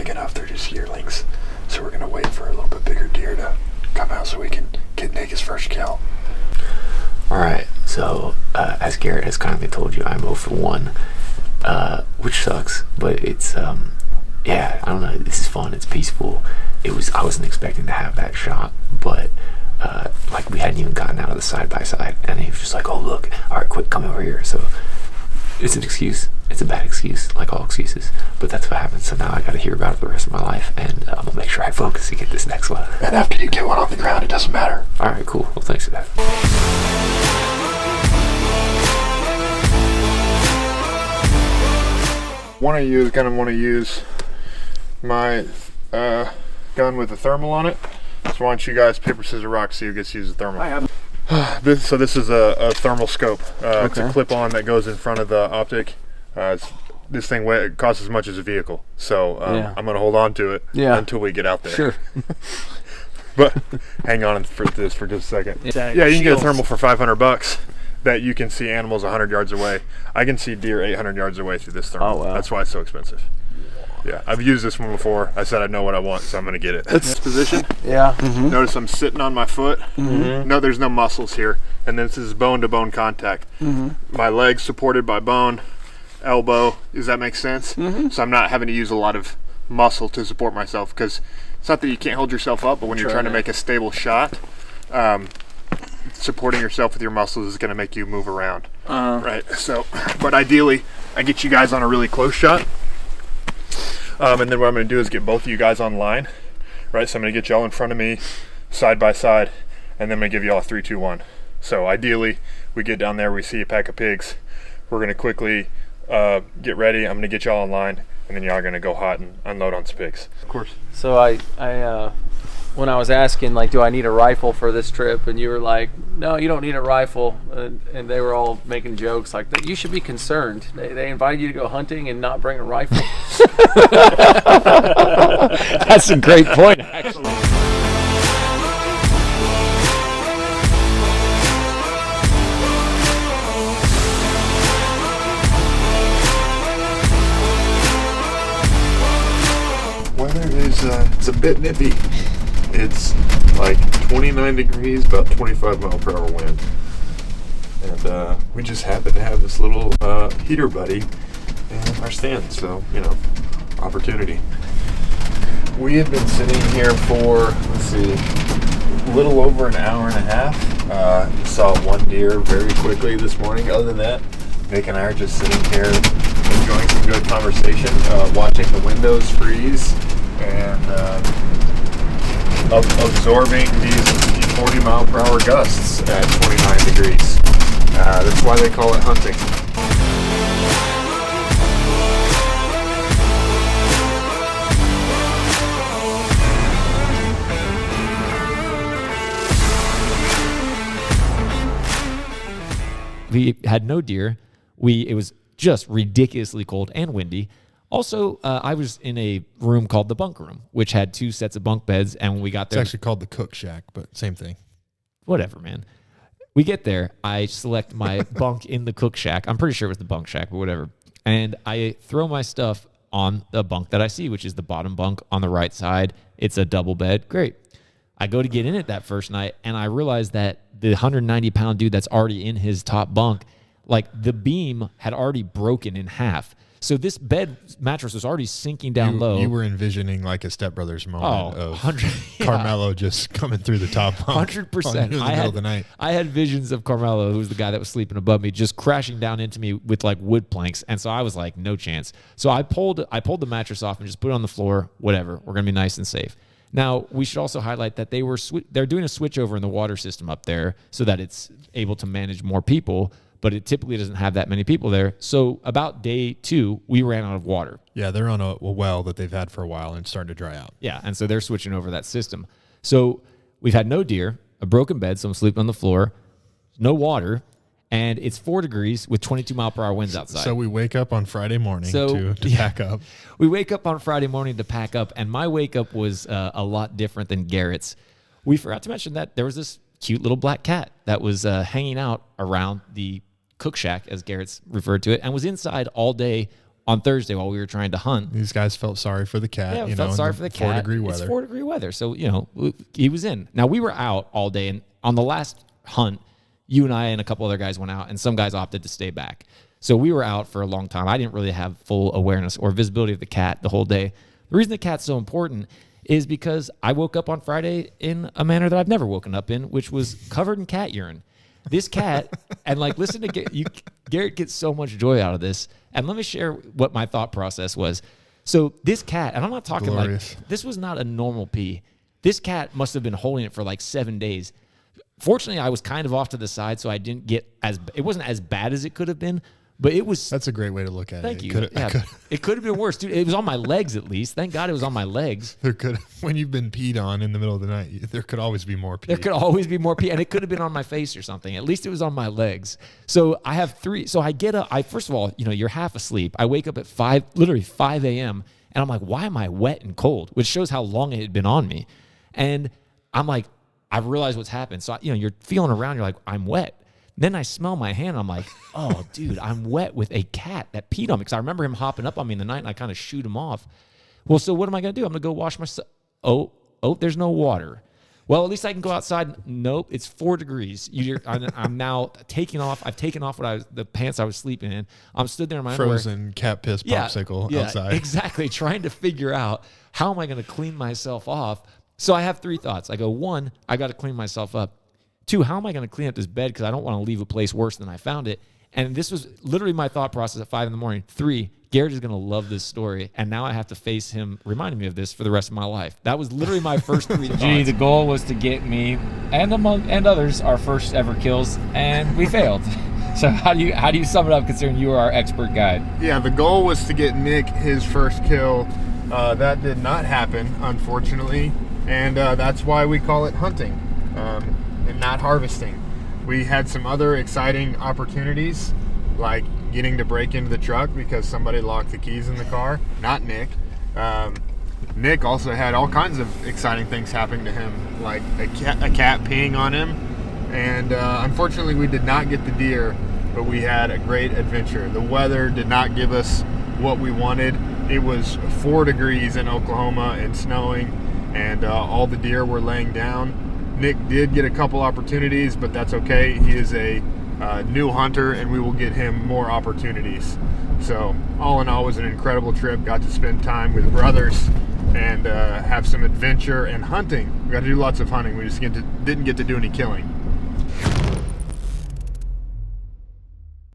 big enough. They're just yearlings. So we're going to wait for a little bit bigger deer to come out so we can make his first kill. All right, so as Garrett has kindly told you, I'm 0 for 1, which sucks, but it's, yeah, I don't know, this is fun, it's peaceful. I wasn't expecting to have that shot, but like we hadn't even gotten out of the side-by-side, and he was just like, oh, look, all right, quick, come over here. So it's an excuse. It's a bad excuse, like all excuses, but that's what happened. So now I got to hear about it the rest of my life, and I'm going to make sure I focus to get this next one. And after you get one on the ground, it doesn't matter. All right, cool. Well, thanks for that. Want to use my gun with a thermal on it. So why don't you guys paper, scissors, rock, see who gets to use the thermal. I have. This is a thermal scope. It's a clip-on that goes in front of the optic. This thing costs as much as a vehicle, so I'm going to hold on to it until we get out there. Sure. But hang on for just a second. Yeah, you can get a thermal for $500 that you can see animals 100 yards away. I can see deer 800 yards away through this thermal. Oh, wow. That's why it's so expensive. Yeah, I've used this one before. I said I know what I want, so I'm going to get it. This position. Yeah. Notice I'm sitting on my foot. No, there's no muscles here. And this is bone-to-bone contact. My legs supported by bone, elbow. Does that make sense? So I'm not having to use a lot of muscle to support myself, because it's not that you can't hold yourself up, but when you're trying to make a stable shot, supporting yourself with your muscles is going to make you move around. Right. So, but ideally, I get you guys on a really close shot. And then what I'm going to do is get both of you guys on line, right? So I'm going to get y'all in front of me, side by side, and then I'm going to give y'all a 3, 2, 1. So ideally, we get down there, we see a pack of pigs. We're going to quickly get ready. I'm going to get y'all in line, and then y'all are going to go hot and unload on some pigs. Of course. So I when I was asking, like, do I need a rifle for this trip? And you were like, no, you don't need a rifle. And they were all making jokes like, you should be concerned. They invited you to go hunting and not bring a rifle. That's a great point, actually. Weather is it's a bit nippy. It's like 29 degrees, about 25 mile per hour wind. And we just happen to have this little heater buddy in our stand, so, you know, opportunity. We have been sitting here for, let's see, a little over an hour and a half. Saw one deer very quickly this morning. Other than that, Nick and I are just sitting here enjoying some good conversation, watching the windows freeze, and absorbing these 40 mile per hour gusts at 29 degrees. That's why they call it hunting. We had no deer. It was just ridiculously cold and windy. Also, I was in a room called the bunk room, which had 2 sets of bunk beds. And when we got there, it's actually called the cook shack, but same thing. Whatever, man. We get there. I select my bunk in the cook shack. I'm pretty sure it was the bunk shack, but whatever. And I throw my stuff on the bunk that I see, which is the bottom bunk on the right side. It's a double bed. Great. I go to get in it that first night, and I realize that the 190-pound dude that's already in his top bunk, like the beam had already broken in half. So this bed mattress was already sinking down low. You were envisioning like a Step Brothers moment of Carmelo just coming through the top bunk 100%. in the middle of the night. I had visions of Carmelo, who was the guy that was sleeping above me, just crashing down into me with like wood planks. And so I was like, no chance. So I pulled the mattress off and just put it on the floor. Whatever. We're going to be nice and safe. Now, we should also highlight that they're doing a switch over in the water system up there so that it's able to manage more people, but it typically doesn't have that many people there. So about day 2, we ran out of water. Yeah, they're on a well that they've had for a while and it's starting to dry out. Yeah, and so they're switching over that system. So we've had no deer, a broken bed, so I'm sleeping on the floor, no water, and it's 4 degrees with 22 mile per hour winds outside. So we wake up on Friday morning to pack up. We wake up on Friday morning to pack up, and my wake up was a lot different than Garrett's. We forgot to mention that there was this cute little black cat that was hanging out around the cook shack, as Garrett's referred to it, and was inside all day on Thursday while we were trying to hunt. These guys felt sorry for the cat. Yeah, you felt know, sorry in for the 4 cat. degree weather. It's 4 degree weather. So, you know, he was in. Now, we were out all day. And on the last hunt, you and I and a couple other guys went out, and some guys opted to stay back. So we were out for a long time. I didn't really have full awareness or visibility of the cat the whole day. The reason the cat's so important is because I woke up on Friday in a manner that I've never woken up in, which was covered in cat urine. This cat, and like, listen to Garrett gets so much joy out of this. And let me share what my thought process was. So this cat, and I'm not talking Glorious. like, this was not a normal pee. This cat must have been holding it for like 7 days. Fortunately, I was kind of off to the side, so I didn't get it wasn't as bad as it could have been. But it was. That's a great way to look at Thank it. you. It could have been worse, dude. It was on my legs at least. Thank God it was on my legs. When you've been peed on in the middle of the night, there could always be more pee. There could always be more pee, and it could have been on my face or something. At least it was on my legs. So I have 3. So I get up. First of all, you know, you're half asleep. I wake up at 5 a.m. and I'm like, why am I wet and cold? Which shows how long it had been on me. And I'm like, I've realized what's happened. So you know, you're feeling around. You're like, I'm wet. Then I smell my hand. I'm like, oh, dude, I'm wet with a cat that peed on me. Because I remember him hopping up on me in the night, and I kind of shoot him off. Well, so what am I going to do? I'm going to go wash myself. Oh, there's no water. Well, at least I can go outside. Nope, it's 4 degrees. I'm now taking off. I've taken off the pants I was sleeping in. I'm stood there in my frozen underwear. cat piss popsicle outside. Exactly. Trying to figure out how am I going to clean myself off. So I have 3 thoughts. I go, 1, I got to clean myself up. 2, how am I going to clean up this bed? Because I don't want to leave a place worse than I found it. And this was literally my thought process at 5 a.m. 3, Garrett is going to love this story. And now I have to face him reminding me of this for the rest of my life. That was literally my first 3 thoughts. Gee, the goal was to get me and others our first ever kills, and we failed. So how do you sum it up, considering you are our expert guide? Yeah, the goal was to get Nick his first kill. That did not happen, unfortunately. And that's why we call it hunting. And not harvesting. We had some other exciting opportunities, like getting to break into the truck because somebody locked the keys in the car. Not Nick. Nick also had all kinds of exciting things happening to him, like a cat peeing on him. And unfortunately, we did not get the deer, but we had a great adventure. The weather did not give us what we wanted. It was 4 degrees in Oklahoma and snowing, and all the deer were laying down. Nick did get a couple opportunities, but that's okay. He is a new hunter, and we will get him more opportunities. So all in all, it was an incredible trip. Got to spend time with brothers and have some adventure and hunting. We got to do lots of hunting. We just didn't get to do any killing.